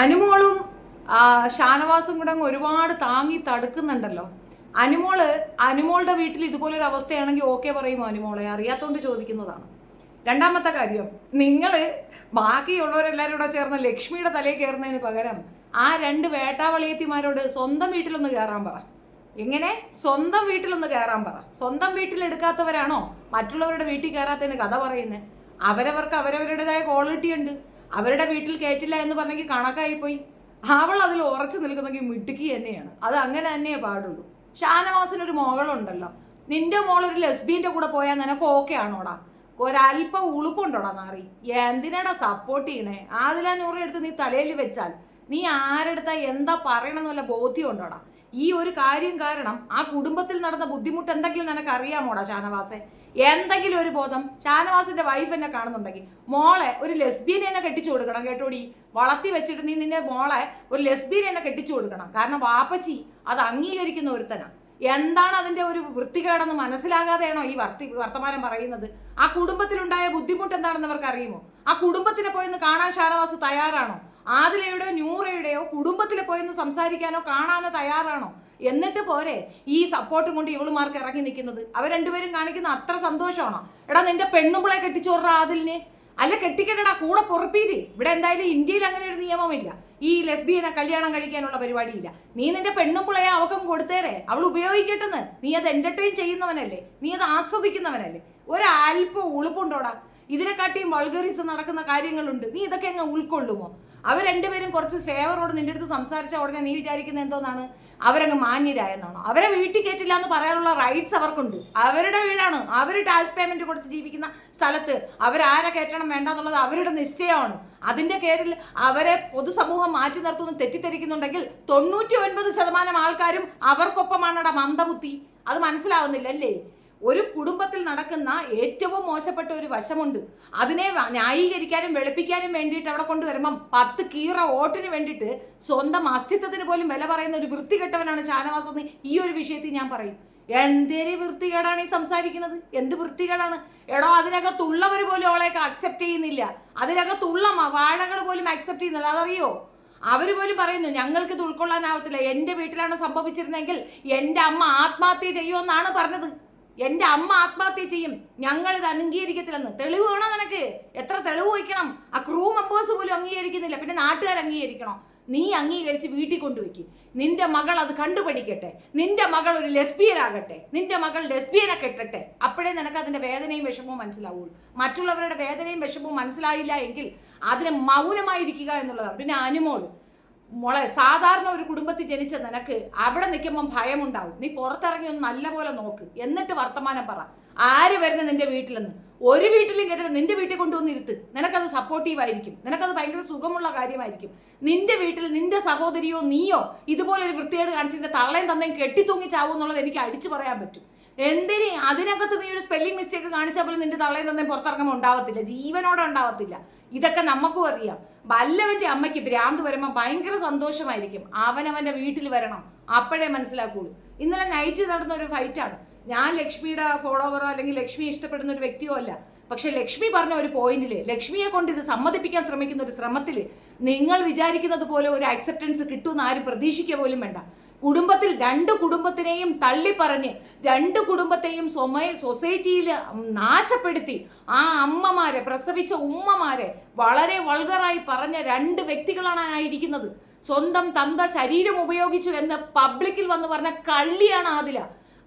അനുമോളും ഷാനവാസും കൂടെ ഒരുപാട് താങ്ങി തടുക്കുന്നുണ്ടല്ലോ. അനുമോളുടെ വീട്ടിൽ ഇതുപോലൊരു അവസ്ഥയാണെങ്കിൽ ഓക്കെ പറയുമോ? അനുമോളെ അറിയാത്തോണ്ട് ചോദിക്കുന്നതാണ്. രണ്ടാമത്തെ കാര്യം, നിങ്ങൾ ബാക്കിയുള്ളവരെല്ലാവരും കൂടെ ചേർന്ന് ലക്ഷ്മിയുടെ തലയിൽ കയറുന്നതിന് പകരം ആ രണ്ട് വേട്ടാവളിയത്തിമാരോട് സ്വന്തം വീട്ടിലൊന്ന് കയറാൻ പറ. എങ്ങനെ? സ്വന്തം വീട്ടിലൊന്ന് കയറാൻ പറ. സ്വന്തം വീട്ടിൽ എടുക്കാത്തവരാണോ മറ്റുള്ളവരുടെ വീട്ടിൽ കയറാത്തതിന് കഥ പറയുന്നത്? അവരവർക്ക് അവരവരുടേതായ ക്വാളിറ്റി ഉണ്ട്. അവരുടെ വീട്ടിൽ കയറ്റില്ല എന്ന് പറഞ്ഞെങ്കിൽ കണക്കായിപ്പോയി. അവൾ അതിൽ ഉറച്ചു നിൽക്കുന്നെങ്കിൽ മിടുക്കി തന്നെയാണ്. അത് അങ്ങനെ തന്നെയേ പാടുള്ളൂ. ഷാനവാസിനൊരു മോളുണ്ടല്ലോ. നിന്റെ മോളൊരു ലെസ്ബിയന്റെ കൂടെ പോയാൽ നിനക്ക് ഓക്കെ ആണോടാ? ഒരല്പം ഉളുപ്പുണ്ടോടാ നാറി? എന്തിനാടാ സപ്പോർട്ട് ചെയ്യണേ? ആദില നൂറ് എടുത്ത് നീ തലയിൽ വെച്ചാൽ നീ ആരെടുത്താ എന്താ പറയണമെന്ന് വല്ല ബോധ്യം ഉണ്ടോടാ? ഈ ഒരു കാര്യം കാരണം ആ കുടുംബത്തിൽ നടന്ന ബുദ്ധിമുട്ട് എന്തെങ്കിലും നിനക്ക് അറിയാമോടാ ഷാനവാസെ? എന്തെങ്കിലും ഒരു ബോധം? ഷാനവാസിന്റെ വൈഫ് എന്നെ കാണുന്നുണ്ടെങ്കിൽ മോളെ ഒരു ലെസ്ബിയനെ എന്നെ കെട്ടിച്ചു കൊടുക്കണം കേട്ടോടി. വളർത്തി വെച്ചിട്ട് നീ നിന്റെ മോളെ ഒരു ലെസ്ബിയനെ എന്നെ കെട്ടിച്ചു കൊടുക്കണം. കാരണം വാപ്പച്ചി അത് അംഗീകരിക്കുന്ന ഒരുത്തനാ. എന്താണ് അതിന്റെ ഒരു വൃത്തികേടെന്ന് മനസ്സിലാകാതെയാണോ ഈ വർത്തമാനം പറയുന്നത്? ആ കുടുംബത്തിലുണ്ടായ ബുദ്ധിമുട്ട് എന്താണെന്ന് അവർക്ക് അറിയുമോ? ആ കുടുംബത്തിനെ പോയെന്ന് കാണാൻ ഷാനവാസ് തയ്യാറാണോ? ആദിലയുടെയോ നൂറയുടെയോ കുടുംബത്തിൽ പോയെന്ന് സംസാരിക്കാനോ കാണാനോ തയ്യാറാണോ? എന്നിട്ട് പോരെ ഈ സപ്പോർട്ടും കൊണ്ട് ഇവളുമാർക്ക് ഇറങ്ങി നിൽക്കുന്നത്? അവർ രണ്ടുപേരും കാണിക്കുന്ന അത്ര സന്തോഷമാണോ? എടാ നിന്റെ പെണ്ണുമ്പിളെ കെട്ടിച്ചോറ ആദിലിനെ, അല്ല കെട്ടിക്കെട്ടടാ, കൂടെ പൊറപ്പീര്. ഇവിടെ എന്തായാലും ഇന്ത്യയിൽ അങ്ങനെ ഒരു നിയമമില്ല. ഈ ലെസ്ബിയനെ കല്യാണം കഴിക്കാനുള്ള പരിപാടിയില്ല. നീ നിന്റെ പെണ്ണുമ്പിളയെ അവക്കും കൊടുത്തേരെ, അവൾ ഉപയോഗിക്കട്ടെന്ന്. നീ അത് എന്റർടൈൻ ചെയ്യുന്നവനല്ലേ, നീ അത് ആസ്വദിക്കുന്നവനല്ലേ? ഒരല്പം ഉളുപ്പുണ്ടോടാ? ഇതിനെക്കാട്ടിയും വൾഗറിസം നടക്കുന്ന കാര്യങ്ങളുണ്ട്. നീ ഇതൊക്കെ അങ്ങ് ഉൾക്കൊള്ളുമോ? അവർ രണ്ടുപേരും കുറച്ച് ഫേവറോട് നിന്റെ അടുത്ത് സംസാരിച്ച ഉടനെ നീ വിചാരിക്കുന്നത് എന്തോന്നാണ്? അവരങ്ങ് മാന്യരായെന്നാണോ? അവരെ വീട്ടിൽ കയറ്റില്ല എന്ന് പറയാനുള്ള റൈറ്റ്സ് അവർക്കുണ്ട്. അവരുടെ വീടാണ്. അവർ ടാക്സ് പേയ്മെന്റ് കൊടുത്ത് ജീവിക്കുന്ന സ്ഥലത്ത് അവരാരെ കയറ്റണം വേണ്ട എന്നുള്ളത് അവരുടെ നിശ്ചയമാണ്. അതിന്റെ പേരിൽ അവരെ പൊതുസമൂഹം മാറ്റി നിർത്തുന്നു തെറ്റിദ്ധരിക്കുന്നുണ്ടെങ്കിൽ 99% ആൾക്കാരും അവർക്കൊപ്പമാണടാ മന്ദബുദ്ധി. അത് മനസ്സിലാവുന്നില്ല അല്ലേ? ഒരു കുടുംബത്തിൽ നടക്കുന്ന ഏറ്റവും മോശപ്പെട്ട ഒരു വശമുണ്ട്. അതിനെ ന്യായീകരിക്കാനും വെളുപ്പിക്കാനും വേണ്ടിയിട്ട് അവിടെ കൊണ്ടുവരുമ്പം 10 കീറ വോട്ടിന് വേണ്ടിയിട്ട് സ്വന്തം അസ്തിത്വത്തിന് പോലും വില പറയുന്ന ഒരു വൃത്തികെട്ടവനാണ് ഷാനവാസ് എന്ന് ഈ ഒരു വിഷയത്തിൽ ഞാൻ പറയും. എന്തേരി വൃത്തികേടാണ് ഈ സംസാരിക്കുന്നത്? എന്ത് വൃത്തികേടാണ് എടോ? അതിനകത്തുള്ളവർ പോലും അവളെയൊക്കെ അക്സെപ്റ്റ് ചെയ്യുന്നില്ല. അതിനകത്തുള്ള വാഴകൾ പോലും അക്സെപ്റ്റ് ചെയ്യുന്നില്ല. അതറിയോ? അവർ പോലും പറയുന്നു ഞങ്ങൾക്ക് ഇത് ഉൾക്കൊള്ളാനാവത്തില്ല. എൻ്റെ വീട്ടിലാണ് സംഭവിച്ചിരുന്നെങ്കിൽ എൻ്റെ അമ്മ ആത്മഹത്യ ചെയ്യുമെന്നാണ് പറഞ്ഞത്. എൻ്റെ അമ്മ ആത്മഹത്യ ചെയ്യും, ഞങ്ങൾ ഇത് അംഗീകരിക്കത്തില്ലെന്ന്. തെളിവ് വേണോ നിനക്ക്? എത്ര തെളിവ് വയ്ക്കണം? ആ ക്രൂ മെമ്പേഴ്സ് പോലും അംഗീകരിക്കുന്നില്ല, പിന്നെ നാട്ടുകാർ അംഗീകരിക്കണോ? നീ അംഗീകരിച്ച് വീട്ടിൽ കൊണ്ടുവയ്ക്കും. നിന്റെ മകൾ അത് കണ്ടുപഠിക്കട്ടെ. നിന്റെ മകൾ ഒരു ലെസ്ബിയൻ ആകട്ടെ. നിന്റെ മകൾ ലെസ്ബിയനെ കെട്ടട്ടെ. അപ്പോഴേ നിനക്ക് അതിന്റെ വേദനയും വിഷമവും മനസ്സിലാവുള്ളൂ. മറ്റുള്ളവരുടെ വേദനയും വിഷമവും മനസ്സിലായില്ല എങ്കിൽ അതിന് മൗനമായിരിക്കുക എന്നുള്ളതാണ്. പിന്നെ അനുമോൾ മോളെ, സാധാരണ ഒരു കുടുംബത്തിൽ ജനിച്ച നിനക്ക് അവിടെ നിൽക്കുമ്പം ഭയമുണ്ടാവും. നീ പുറത്തിറങ്ങി ഒന്ന് നല്ലപോലെ നോക്ക്, എന്നിട്ട് വർത്തമാനം പറ. ആര് വരുന്നത് നിന്റെ വീട്ടിലെന്ന്? ഒരു വീട്ടിലും കരുത്. നിന്റെ വീട്ടിൽ കൊണ്ടുവന്ന് ഇരുത്ത്. നിനക്കത് സപ്പോർട്ടീവായിരിക്കും. നിനക്കത് ഭയങ്കര സുഖമുള്ള കാര്യമായിരിക്കും. നിന്റെ വീട്ടിൽ നിന്റെ സഹോദരിയോ നീയോ ഇതുപോലൊരു വൃത്തികേട് കാണിച്ചിട്ട് തള്ളയും തന്നെയും കെട്ടിത്തൂങ്ങി ചാവും എന്നുള്ളത് എനിക്ക് അടിച്ചു പറയാൻ പറ്റും. എന്തിന് അതിനകത്ത് നീ ഒരു സ്പെല്ലിംഗ് മിസ്റ്റേക്ക് കാണിച്ചാൽ പോലും നിന്റെ തള്ളയും തന്നെ പുറത്തിറങ്ങുമ്പോൾ ഉണ്ടാവത്തില്ല, ജീവനോടെ ഉണ്ടാവത്തില്ല. ഇതൊക്കെ നമുക്കും അറിയാം. വല്ലവന്റെ അമ്മയ്ക്ക് ഭ്രാന്ത് വരുമ്പോൾ ഭയങ്കര സന്തോഷമായിരിക്കും. അവനവന്റെ വീട്ടിൽ വരണം, അപ്പോഴേ മനസ്സിലാക്കുള്ളൂ. ഇന്നലെ നൈറ്റ് നടന്ന ഒരു ഫൈറ്റാണ്. ഞാൻ ലക്ഷ്മിയുടെ ഫോളോവറോ അല്ലെങ്കിൽ ലക്ഷ്മി ഇഷ്ടപ്പെടുന്ന ഒരു വ്യക്തിയോ അല്ല. പക്ഷെ ലക്ഷ്മി പറഞ്ഞ ഒരു പോയിന്റില്, ലക്ഷ്മിയെ കൊണ്ട് ഇത് സമ്മതിപ്പിക്കാൻ ശ്രമിക്കുന്ന ഒരു ശ്രമത്തില് നിങ്ങൾ വിചാരിക്കുന്നത് പോലെ ഒരു അക്സെപ്റ്റൻസ് കിട്ടുമെന്ന് ആരും പ്രതീക്ഷിക്കുക പോലും വേണ്ട. കുടുംബത്തിൽ 2 കുടുംബത്തിനെയും തള്ളിപ്പറഞ്ഞ് 2 കുടുംബത്തെയും സൊസൈറ്റിയിൽ നാശപ്പെടുത്തി ആ അമ്മമാരെ, പ്രസവിച്ച ഉമ്മമാരെ വളരെ വൾഗറായി പറഞ്ഞ 2 വ്യക്തികളാണ് ആയിരിക്കുന്നത്. സ്വന്തം തന്ത ശരീരം ഉപയോഗിച്ചു എന്ന് പബ്ലിക്കിൽ വന്ന് പറഞ്ഞ കള്ളിയാണ് ആദില.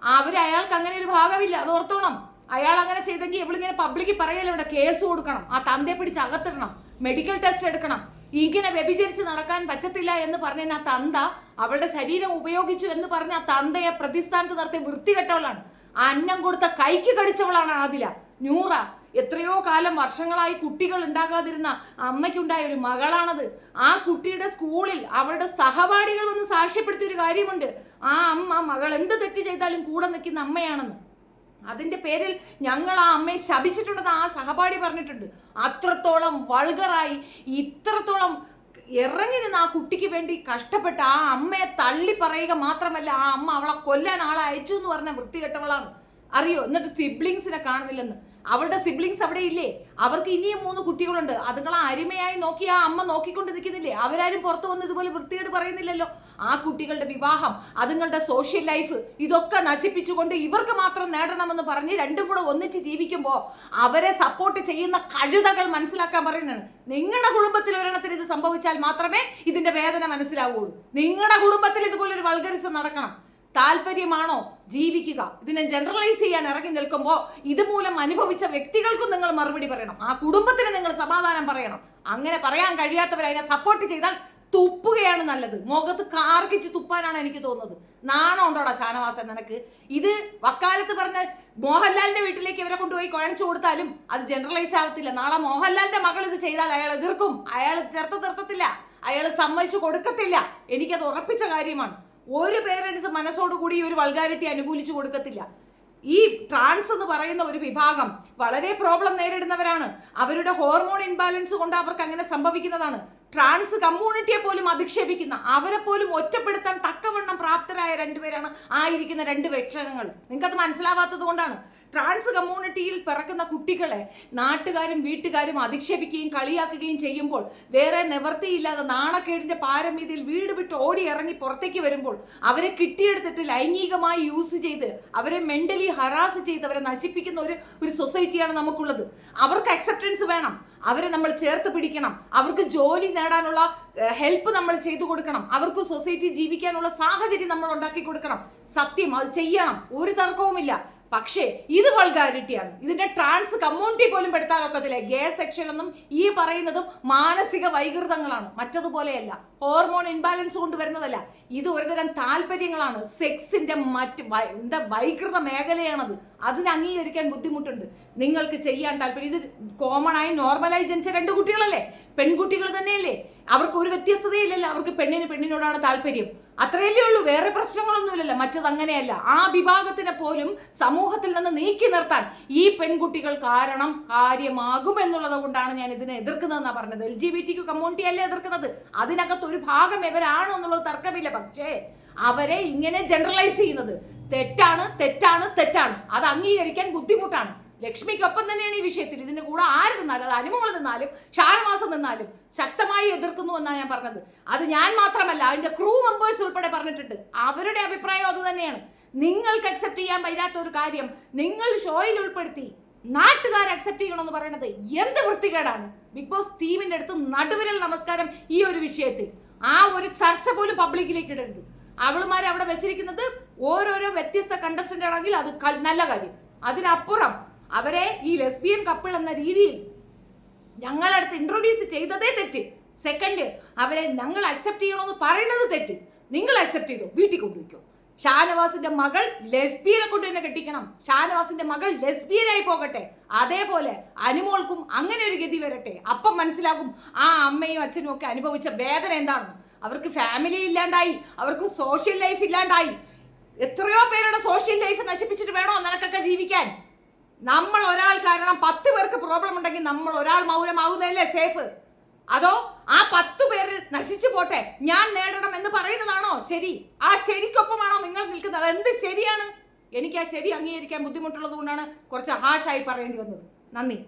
അയാൾക്ക് അങ്ങനെ ഒരു ഭാഗമില്ല, അത് ഓർത്തോണം. അയാൾ അങ്ങനെ ചെയ്തെങ്കിൽ ഇവളിങ്ങനെ പബ്ലിക്കിൽ പറയലുണ്ട്, കേസ് കൊടുക്കണം, ആ തന്തയെ പിടിച്ച് അകത്തിടണം, മെഡിക്കൽ ടെസ്റ്റ് എടുക്കണം. ഇങ്ങനെ വ്യഭിചരിച്ച് നടക്കാൻ പറ്റത്തില്ല എന്ന് പറഞ്ഞ ആ തന്ത അവളുടെ ശരീരം ഉപയോഗിച്ചു എന്ന് പറഞ്ഞ ആ തന്തയെ പ്രതിസ്ഥാനത്ത് നിർത്തി വൃത്തികെട്ടവളാണ്. ആ അന്നം കൊടുത്ത കൈക്ക് കടിച്ചവളാണ് ആദില. നൂറ എത്രയോ കാലം വർഷങ്ങളായി കുട്ടികൾ ഉണ്ടാകാതിരുന്ന അമ്മയ്ക്കുണ്ടായ ഒരു മകളാണത്. ആ കുട്ടിയുടെ സ്കൂളിൽ അവളുടെ സഹപാഠികൾ വന്ന് സാക്ഷ്യപ്പെടുത്തിയ ഒരു കാര്യമുണ്ട്. ആ അമ്മ മകൾ എന്ത് തെറ്റ് ചെയ്താലും കൂടെ നിൽക്കുന്ന അമ്മയാണെന്ന്. അതിന്റെ പേരിൽ ഞങ്ങൾ ആ അമ്മയെ ശപിച്ചിട്ടുണ്ടെന്ന് ആ സഹപാഠി പറഞ്ഞിട്ടുണ്ട്. അത്രത്തോളം വൾഗറായി, ഇത്രത്തോളം ഇറങ്ങി നിന്ന് ആ കുട്ടിക്ക് വേണ്ടി കഷ്ടപ്പെട്ട് ആ അമ്മയെ തള്ളി പറയുക മാത്രമല്ല, ആ അമ്മ അവളെ കൊല്ലാൻ ആളെ അയച്ചു എന്ന് പറഞ്ഞ വൃത്തികെട്ടവളാണ്. അറിയോ? എന്നിട്ട് സിബ്ലിങ്സിനെ കാണുന്നില്ലെന്ന്. അവളുടെ സിബ്ലിങ്സ് അവിടെ ഇല്ലേ? അവർക്ക് ഇനിയും 3 കുട്ടികളുണ്ട്. അതുങ്ങളെ അരുമയായി നോക്കി ആ അമ്മ നോക്കിക്കൊണ്ട് നിൽക്കുന്നില്ലേ? അവരാരും പുറത്തു വന്ന് ഇതുപോലെ വൃത്തികേട് പറയുന്നില്ലല്ലോ. ആ കുട്ടികളുടെ വിവാഹം, അതുങ്ങളുടെ സോഷ്യൽ ലൈഫ്, ഇതൊക്കെ നശിപ്പിച്ചുകൊണ്ട് ഇവർക്ക് മാത്രം നേടണമെന്ന് പറഞ്ഞ് രണ്ടും കൂടെ ഒന്നിച്ച് ജീവിക്കുമ്പോൾ അവരെ സപ്പോർട്ട് ചെയ്യുന്ന കഴുതകൾ മനസ്സിലാക്കാൻ പറയുന്നതാണ്. നിങ്ങളുടെ കുടുംബത്തിൽ ഒരെണ്ണത്തിന് ഇത് സംഭവിച്ചാൽ മാത്രമേ ഇതിന്റെ വേദന മനസ്സിലാവുള്ളൂ. നിങ്ങളുടെ കുടുംബത്തിൽ ഇതുപോലൊരു വൾഗറിസം നടക്കണം. താല്പര്യമാണോ ജീവിക്കുക? ഇതിനെ ജനറലൈസ് ചെയ്യാൻ ഇറങ്ങി നിൽക്കുമ്പോൾ ഇതുമൂലം അനുഭവിച്ച വ്യക്തികൾക്കും നിങ്ങൾ മറുപടി പറയണം. ആ കുടുംബത്തിന് നിങ്ങൾ സമാധാനം പറയണം. അങ്ങനെ പറയാൻ കഴിയാത്തവർ അതിനെ സപ്പോർട്ട് ചെയ്താൽ തുപ്പുകയാണ് നല്ലത്. മുഖത്ത് കാർക്കിച്ച് തുപ്പാനാണ് എനിക്ക് തോന്നുന്നത്. നാണം ഉണ്ടോടാ ഷാനവാസൻ നിനക്ക്? ഇത് വക്കാലത്ത് പറഞ്ഞ മോഹൻലാലിന്റെ വീട്ടിലേക്ക് ഇവരെ കൊണ്ടുപോയി കുഴച്ചു കൊടുത്താലും അത് ജനറലൈസ് ആവത്തില്ല. നാളെ മോഹൻലാലിന്റെ മകൾ ഇത് ചെയ്താൽ അയാൾ എതിർക്കും. അയാൾ തീർത്തത്തില്ല. അയാൾ സമ്മതിച്ചു കൊടുക്കത്തില്ല. എനിക്കത് ഉറപ്പിച്ച കാര്യമാണ്. ഒരു പേരൻസ് മനസ്സോടുകൂടി ഒരു വൾഗാരിറ്റി അനുകൂലിച്ചു കൊടുക്കത്തില്ല. ഈ ട്രാൻസ് എന്ന് പറയുന്ന ഒരു വിഭാഗം വളരെ പ്രോബ്ലം നേരിടുന്നവരാണ്. അവരുടെ ഹോർമോൺ ഇൻബാലൻസ് കൊണ്ട് അവർക്ക് അങ്ങനെ സംഭവിക്കുന്നതാണ്. ട്രാൻസ് കമ്മ്യൂണിറ്റിയെ പോലും അധിക്ഷേപിക്കുന്ന, അവരെ പോലും ഒറ്റപ്പെടുത്താൻ തക്കവണ്ണം പ്രാപ്തരായ രണ്ടുപേരാണ് ആയിരിക്കുന്ന 2 വ്യക്ഷണങ്ങൾ. നിങ്ങൾക്കത് മനസ്സിലാവാത്തത് കൊണ്ടാണ്. ട്രാൻസ് കമ്മ്യൂണിറ്റിയിൽ പിറക്കുന്ന കുട്ടികളെ നാട്ടുകാരും വീട്ടുകാരും അധിക്ഷേപിക്കുകയും കളിയാക്കുകയും ചെയ്യുമ്പോൾ വേറെ നിവർത്തിയില്ലാതെ നാണക്കേടിന്റെ പാരമ്യതയിൽ വീട് വിട്ട് ഓടി ഇറങ്ങി പുറത്തേക്ക് വരുമ്പോൾ അവരെ കിട്ടിയെടുത്തിട്ട് ലൈംഗികമായി യൂസ് ചെയ്ത് അവരെ മെന്റലി ഹറാസ് ചെയ്ത് അവരെ നശിപ്പിക്കുന്ന ഒരു സൊസൈറ്റിയാണ് നമുക്കുള്ളത്. അവർക്ക് അക്സെപ്റ്റൻസ് വേണം. അവരെ നമ്മൾ ചേർത്ത് പിടിക്കണം. അവർക്ക് ജോലി നേടാനുള്ള ഹെൽപ്പ് നമ്മൾ ചെയ്തു കൊടുക്കണം. അവർക്ക് സൊസൈറ്റി ജീവിക്കാനുള്ള സാഹചര്യം നമ്മൾ ഉണ്ടാക്കി കൊടുക്കണം. സത്യം, അത് ചെയ്യണം, ഒരു തർക്കവുമില്ല. പക്ഷേ ഇത് വൾഗാരിറ്റിയാണ്. ഇതിന്റെ ട്രാൻസ് കമ്മ്യൂണിറ്റി പോലും പെടുത്താനൊക്കത്തില്ല. ഗേ സെക്ഷൻ ഒന്നും ഈ പറയുന്നതും മാനസിക വൈകൃതങ്ങളാണ്, മറ്റതുപോലെയല്ല. ഹോർമോൺ ഇൻബാലൻസ് കൊണ്ട് വരുന്നതല്ല. ഇത് ഒരുതരം താല്പര്യങ്ങളാണ്. സെക്സിന്റെ വൈകൃത മേഖലയാണത്. അതിനെ അംഗീകരിക്കാൻ ബുദ്ധിമുട്ടുണ്ട്. നിങ്ങൾക്ക് ചെയ്യാൻ താല്പര്യം, ഇത് കോമൺ ആയി നോർമലായി ജനിച്ച 2 കുട്ടികളല്ലേ? പെൺകുട്ടികൾ തന്നെയല്ലേ? അവർക്ക് ഒരു വ്യത്യസ്തതയില്ലല്ലോ. അവർക്ക് പെണ്ണിനോടാണ് താല്പര്യം. അത്രയല്ലേ ഉള്ളൂ. വേറെ പ്രശ്നങ്ങളൊന്നുമില്ലല്ലോ. മറ്റത് അങ്ങനെയല്ല. ആ വിഭാഗത്തിനെ പോലും സമൂഹത്തിൽ നിന്ന് നീക്കി നിർത്താൻ ഈ പെൺകുട്ടികൾ കാരണം കാര്യമാകും എന്നുള്ളത് കൊണ്ടാണ് ഞാൻ ഇതിനെ എതിർക്കുന്നതെന്നാണ് പറഞ്ഞത്. LGBTQ കമ്മ്യൂണിറ്റി അല്ലേ എതിർക്കുന്നത്? അതിനകത്ത് ഒരു ഭാഗം ഇവരാണോ എന്നുള്ളത് തർക്കമില്ല. പക്ഷേ അവരെ ഇങ്ങനെ ജനറലൈസ് ചെയ്യുന്നത് തെറ്റാണ്, തെറ്റാണ്, തെറ്റാണ്. അത് അംഗീകരിക്കാൻ ബുദ്ധിമുട്ടാണ്. ലക്ഷ്മിക്കൊപ്പം തന്നെയാണ് ഈ വിഷയത്തിൽ. ഇതിന്റെ കൂടെ ആര് നിന്നാലും, അത് അനുമോൾ നിന്നാലും ഷാനവാസ് നിന്നാലും ശക്തമായി എതിർക്കുന്നു എന്നാണ് ഞാൻ പറഞ്ഞത്. അത് ഞാൻ മാത്രമല്ല, അതിന്റെ ക്രൂ മെമ്പേഴ്സ് ഉൾപ്പെടെ പറഞ്ഞിട്ടുണ്ട്. അവരുടെ അഭിപ്രായം അത് തന്നെയാണ്. നിങ്ങൾക്ക് അക്സെപ്റ്റ് ചെയ്യാൻ പറ്റാത്ത ഒരു കാര്യം നിങ്ങൾ ഷോയിൽ ഉൾപ്പെടുത്തി നാട്ടുകാർ അക്സെപ്റ്റ് ചെയ്യണമെന്ന് പറയുന്നത് എന്ത് വൃത്തികേടാണ്. ബിഗ് ബോസ് ടീമിന്റെ അടുത്ത് നടുവിരൽ നമസ്കാരം ഈ ഒരു വിഷയത്തിൽ. ആ ഒരു ചർച്ച പോലും പബ്ലിക്കിലേക്ക് ഇടരുത്. അവളുമാർ അവിടെ വെച്ചിരിക്കുന്നത് ഓരോരോ വ്യത്യസ്ത കണ്ടസ്റ്റന്റ് ആണെങ്കിൽ അത് നല്ല കാര്യം. അതിനപ്പുറം അവരെ ഈ ലെസ്ബിയൻ കപ്പിൾ എന്ന രീതിയിൽ ഞങ്ങളടുത്ത് ഇൻട്രൊഡ്യൂസ് ചെയ്തതേ തെറ്റ്. സെക്കൻഡ്, അവരെ ഞങ്ങൾ അക്സെപ്റ്റ് ചെയ്യണമെന്ന് പറയുന്നത് തെറ്റ്. നിങ്ങൾ അക്സെപ്റ്റ് ചെയ്തു, വീട്ടിൽ കൊണ്ടുവയ്ക്കോ. ഷാനവാസിന്റെ മകൾ ലെസ്ബിയനെ കൊണ്ട് തന്നെ കെട്ടിക്കണം. ഷാനവാസിന്റെ മകൾ ലെസ്ബിയനായി പോകട്ടെ. അതേപോലെ അനുമോൾക്കും അങ്ങനെ ഒരു ഗതി വരട്ടെ. അപ്പം മനസ്സിലാകും ആ അമ്മയും അച്ഛനും ഒക്കെ അനുഭവിച്ച വേദന എന്താണെന്ന്. അവർക്ക് ഫാമിലി ഇല്ലാണ്ടായി, അവർക്ക് സോഷ്യൽ ലൈഫ് ഇല്ലാണ്ടായി. എത്രയോ പേരുടെ സോഷ്യൽ ലൈഫ് നശിപ്പിച്ചിട്ട് വേണോ നിനക്കൊക്കെ ജീവിക്കാൻ? നമ്മൾ ഒരാൾ കാരണം 10 പേർക്ക് പ്രോബ്ലം ഉണ്ടെങ്കിൽ നമ്മൾ ഒരാൾ മൗനമാവുന്നതല്ലേ സേഫ്? അതോ ആ 10 പേര് നശിച്ചു പോട്ടെ, ഞാൻ നേടണം എന്ന് പറയുന്നതാണോ ശരി? ആ ശരിക്കൊപ്പമാണോ നിങ്ങൾ നിൽക്കുന്നത്? എന്ത് ശരിയാണ്? എനിക്ക് ആ ശരി അംഗീകരിക്കാൻ ബുദ്ധിമുട്ടുള്ളത് കൊണ്ടാണ് കുറച്ച് ഹാഷായി പറയേണ്ടി വന്നത്. നന്ദി.